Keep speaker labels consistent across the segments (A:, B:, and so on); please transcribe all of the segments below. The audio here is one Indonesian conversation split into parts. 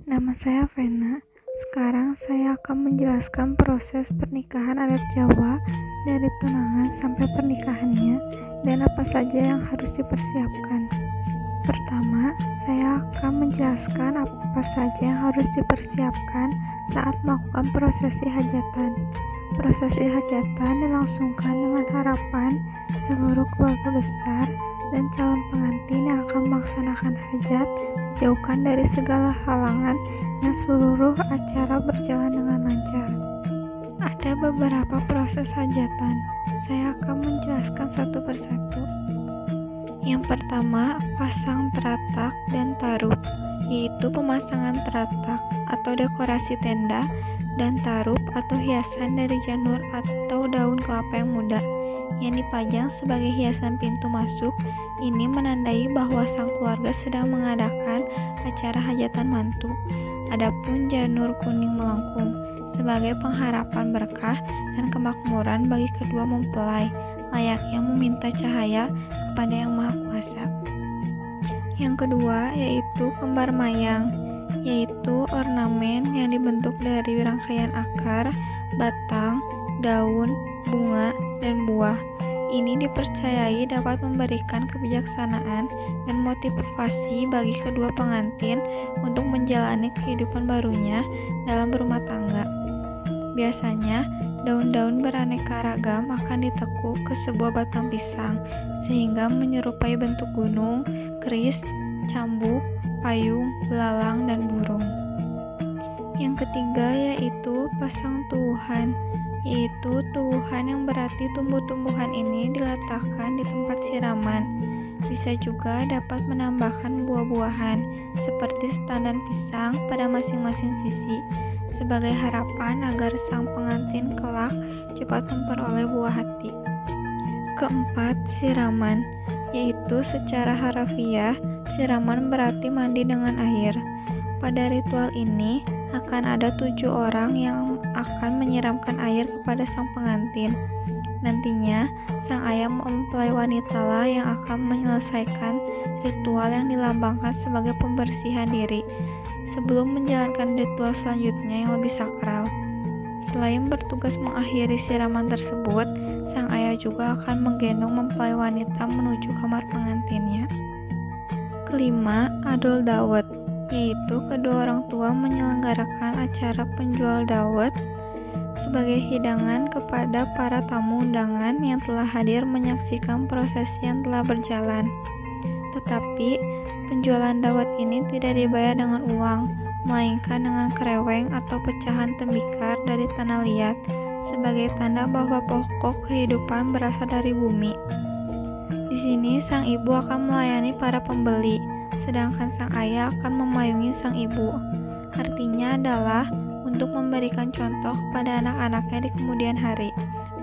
A: Nama saya Vena. Sekarang saya akan menjelaskan proses pernikahan adat Jawa dari tunangan sampai pernikahannya dan apa saja yang harus dipersiapkan. Pertama, saya akan menjelaskan apa saja yang harus dipersiapkan saat melakukan prosesi hajatan. Prosesi hajatan dilangsungkan dengan harapan seluruh keluarga besar dan calon pengantin yang akan melaksanakan hajat dijauhkan dari segala halangan dan seluruh acara berjalan dengan lancar. Ada beberapa proses hajatan. Saya akan menjelaskan satu persatu. Yang pertama, pasang teratak dan tarup, yaitu pemasangan teratak atau dekorasi tenda dan tarup atau hiasan dari janur atau daun kelapa yang muda yang dipajang sebagai hiasan pintu masuk. Ini menandai bahwa sang keluarga sedang mengadakan acara hajatan mantu. Adapun janur kuning melengkung sebagai pengharapan berkah dan kemakmuran bagi kedua mempelai, layaknya meminta cahaya kepada Yang Maha Kuasa. Yang kedua yaitu kembar mayang, yaitu ornamen yang dibentuk dari rangkaian akar, batang, daun, bunga, dan buah. Ini dipercayai dapat memberikan kebijaksanaan dan motivasi bagi kedua pengantin untuk menjalani kehidupan barunya dalam berumah tangga. Biasanya, daun-daun beraneka ragam akan ditekuk ke sebuah batang pisang sehingga menyerupai bentuk gunung, keris, cambuk, payung, belalang, dan burung. Yang ketiga yaitu pasang tuwuhan, yaitu tuwuhan yang berarti tumbuh-tumbuhan ini diletakkan di tempat siraman. Bisa juga dapat menambahkan buah-buahan seperti tandan pisang pada masing-masing sisi sebagai harapan agar sang pengantin kelak cepat memperoleh buah hati. Keempat, siraman, yaitu secara harafiah siraman berarti mandi dengan air. Pada ritual ini akan ada 7 orang yang akan menyiramkan air kepada sang pengantin. Nantinya, sang ayah mempelai wanita lah yang akan menyelesaikan ritual yang dilambangkan sebagai pembersihan diri sebelum menjalankan ritual selanjutnya yang lebih sakral. Selain bertugas mengakhiri siraman tersebut, sang ayah juga akan menggendong mempelai wanita menuju kamar pengantinnya. Kelima, adol dawet, yaitu kedua orang tua menyelenggarakan acara penjual dawet sebagai hidangan kepada para tamu undangan yang telah hadir menyaksikan prosesi yang telah berjalan. Tetapi, penjualan dawet ini tidak dibayar dengan uang, melainkan dengan kereweng atau pecahan tembikar dari tanah liat sebagai tanda bahwa pokok kehidupan berasal dari bumi. Di sini sang ibu akan melayani para pembeli, sedangkan sang ayah akan memayungi sang ibu. Artinya adalah untuk memberikan contoh kepada anak-anaknya di kemudian hari,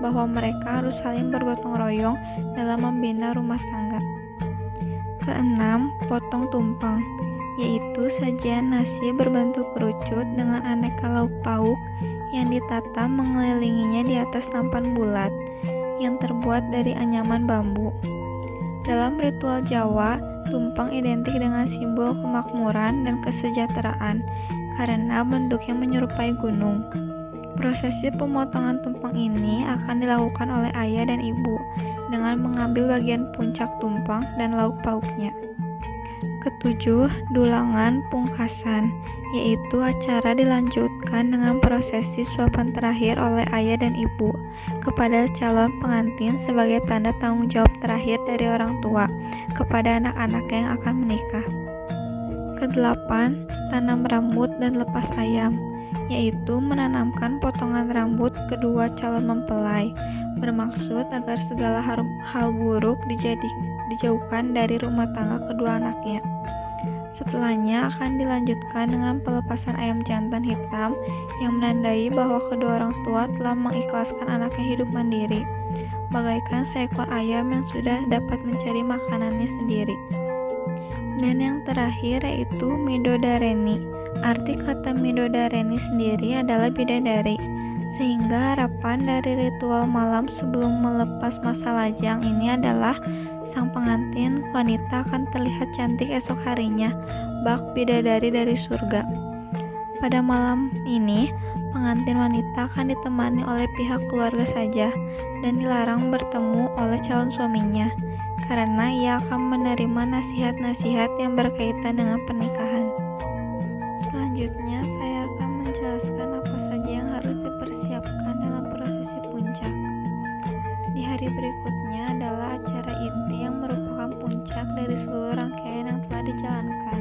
A: bahwa mereka harus saling bergotong royong dalam membina rumah tangga. Keenam, potong tumpeng, yaitu sajian nasi berbentuk kerucut dengan aneka lauk pauk yang ditata mengelilinginya di atas nampan bulat yang terbuat dari anyaman bambu. Dalam ritual Jawa, tumpeng identik dengan simbol kemakmuran dan kesejahteraan karena bentuknya menyerupai gunung. Prosesi pemotongan tumpeng ini akan dilakukan oleh ayah dan ibu dengan mengambil bagian puncak tumpeng dan lauk pauknya. Ketujuh, dulangan pungkasan, yaitu acara dilanjutkan dengan prosesi suapan terakhir oleh ayah dan ibu kepada calon pengantin sebagai tanda tanggung jawab terakhir dari orang tua kepada anak-anak yang akan menikah. Kedelapan, tanam rambut dan lepas ayam, yaitu menanamkan potongan rambut kedua calon mempelai, bermaksud agar segala hal buruk dijauhkan dari rumah tangga kedua anaknya. Setelahnya akan dilanjutkan dengan pelepasan ayam jantan hitam yang menandai bahwa kedua orang tua telah mengikhlaskan anaknya hidup mandiri, bagaikan seekor ayam yang sudah dapat mencari makanannya sendiri. Dan yang terakhir yaitu midodareni. Arti kata midodareni sendiri adalah bidadari, sehingga harapan dari ritual malam sebelum melepas masa lajang ini adalah sang pengantin wanita akan terlihat cantik esok harinya, bak bidadari dari surga. Pada malam ini, pengantin wanita akan ditemani oleh pihak keluarga saja dan dilarang bertemu oleh calon suaminya, karena ia akan menerima nasihat-nasihat yang berkaitan dengan pernikahan. Selanjutnya, saya akan menjelaskan apa saja yang harus dipersiapkan dalam prosesi puncak. Di hari berikutnya adalah acara inti yang merupakan puncak dari seluruh rangkaian yang telah dijalankan.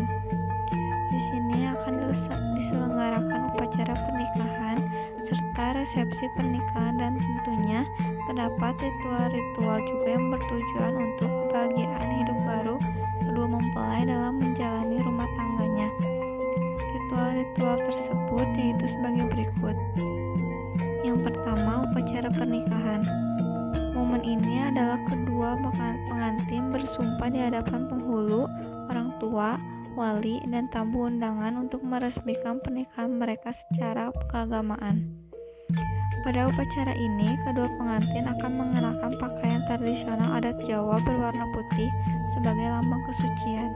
A: Di sini akan diselenggarakan upacara pernikahan serta resepsi pernikahan, dan tentunya terdapat ritual-ritual juga yang bertujuan untuk kebahagiaan hidup baru kedua mempelai dalam menjalani rumah tangganya. Ritual-ritual tersebut yaitu sebagai berikut. Yang pertama, upacara pernikahan. Momen ini adalah kedua pengantin bersumpah di hadapan penghulu, orang tua, wali, dan tamu undangan untuk meresmikan pernikahan mereka secara keagamaan. Pada upacara ini, kedua pengantin akan mengenakan pakaian tradisional adat Jawa berwarna putih sebagai lambang kesucian.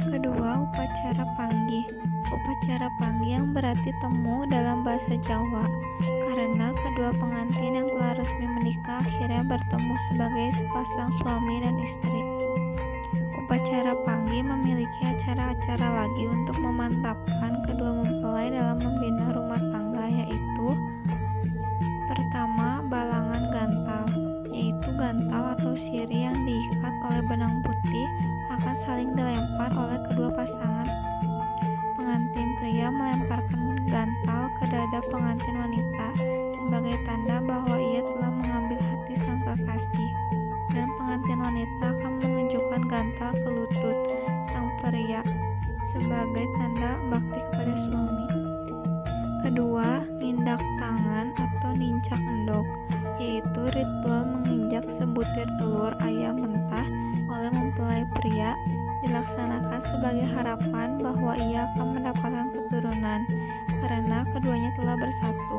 A: Kedua, upacara panggih. Upacara panggih yang berarti temu dalam bahasa Jawa, karena kedua pengantin yang telah resmi menikah akhirnya bertemu sebagai sepasang suami dan istri. Upacara panggih memiliki acara-acara lagi untuk memantapkan kedua mempelai dalam membina rumah tangga, yaitu pertama, balangan gantal, yaitu gantal atau sirih yang diikat oleh benang putih akan saling dilempar oleh kedua pasangan. Pengantin pria melemparkan gantal ke dada pengantin wanita sebagai tanda bahwa ia telah mengambil hati sang kekasih, dan pengantin wanita akan menunjukkan gantal ke lutut sang pria sebagai tanda bakti kepada suami. Kedua, ngindak tangan atau nincak endok, yaitu ritual menginjak sebutir telur ayam mentah oleh mempelai pria, dilaksanakan sebagai harapan bahwa ia akan mendapatkan keturunan karena keduanya telah bersatu.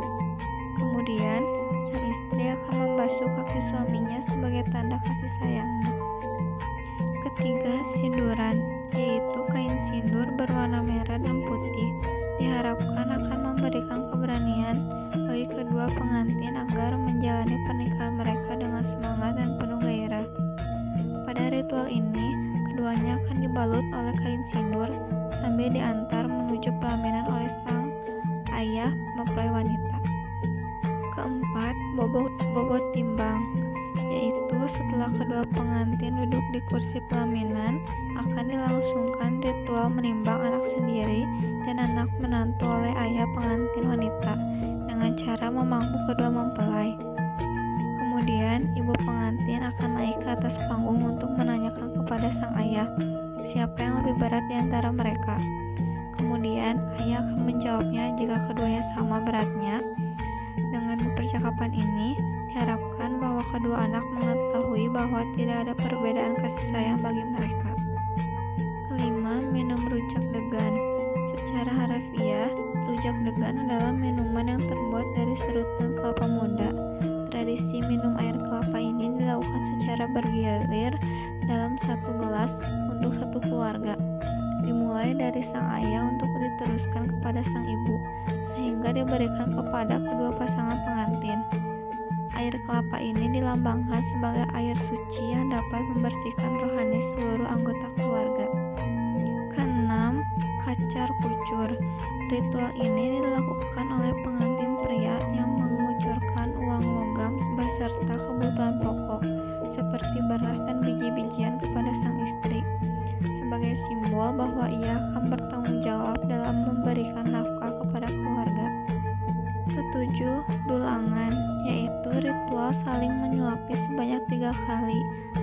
A: Kemudian, sang istri akan membasuh kaki suaminya sebagai tanda kasih sayangnya. Ketiga, sinduran, yaitu kain sindur berwarna merah dan putih, diharapkan akan memberikan keberanian bagi kedua pengantin agar menjalani pernikahan mereka dengan semangat dan penuh gairah. Pada ritual ini, keduanya akan dibalut oleh kain sindur sambil diantar menuju pelaminan oleh sang ayah mempelai wanita. Keempat, bobot timbang, yaitu setelah kedua pengantin duduk di kursi pelaminan, akan dilangsungkan ritual menimbang anak sendiri dan anak menantu oleh ayah pengantin wanita dengan cara memangku kedua mempelai. Kemudian, ibu pengantin akan naik ke atas panggung untuk menanyakan kepada sang ayah siapa yang lebih berat di antara mereka. Kemudian, ayah akan menjawabnya jika keduanya sama beratnya. Dengan percakapan ini, diharapkan bahwa kedua anak mengetahui bahwa tidak ada perbedaan kasih sayang bagi mereka. Kelima, minum rujak degan. Secara harafiah, rujak degan adalah minuman yang terbuat dari serutan kelapa muda. Tradisi minum air kelapa ini dilakukan secara bergilir dalam satu gelas untuk satu keluarga, dimulai dari sang ayah untuk diteruskan kepada sang ibu, sehingga diberikan kepada kedua pasangan pengantin. Air kelapa ini dilambangkan sebagai air suci yang dapat membersihkan rohani seluruh anggota keluarga. Keenam, kacar kucur. Ritual ini dilakukan oleh pengantin pria yang mengucurkan uang logam beserta kebutuhan pokok seperti beras dan biji-bijian kepada sang istri, sebagai simbol bahwa ia akan bertanggung jawab dalam memberikan nafkah kepada keluarga. Ketujuh, dulangan, yaitu ritual saling menyuapi sebanyak 3 kali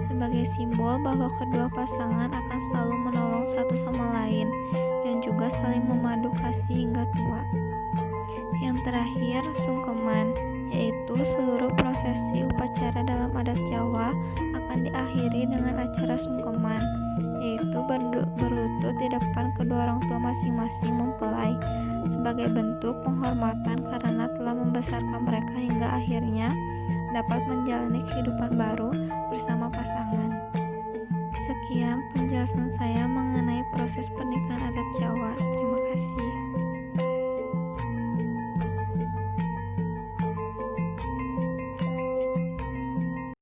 A: sebagai simbol bahwa kedua pasangan akan selalu menolong satu sama lain dan juga saling memadu kasih hingga tua. Yang terakhir, sungkeman, yaitu seluruh prosesi upacara dalam adat Jawa akan diakhiri dengan acara sungkeman, yaitu berlutut di depan kedua orang tua masing-masing mempelai sebagai bentuk penghormatan karena telah membesarkan mereka hingga akhirnya dapat menjalani kehidupan baru bersama pasangan. Sekian penjelasan saya mengenai proses pernikahan adat Jawa. Terima kasih.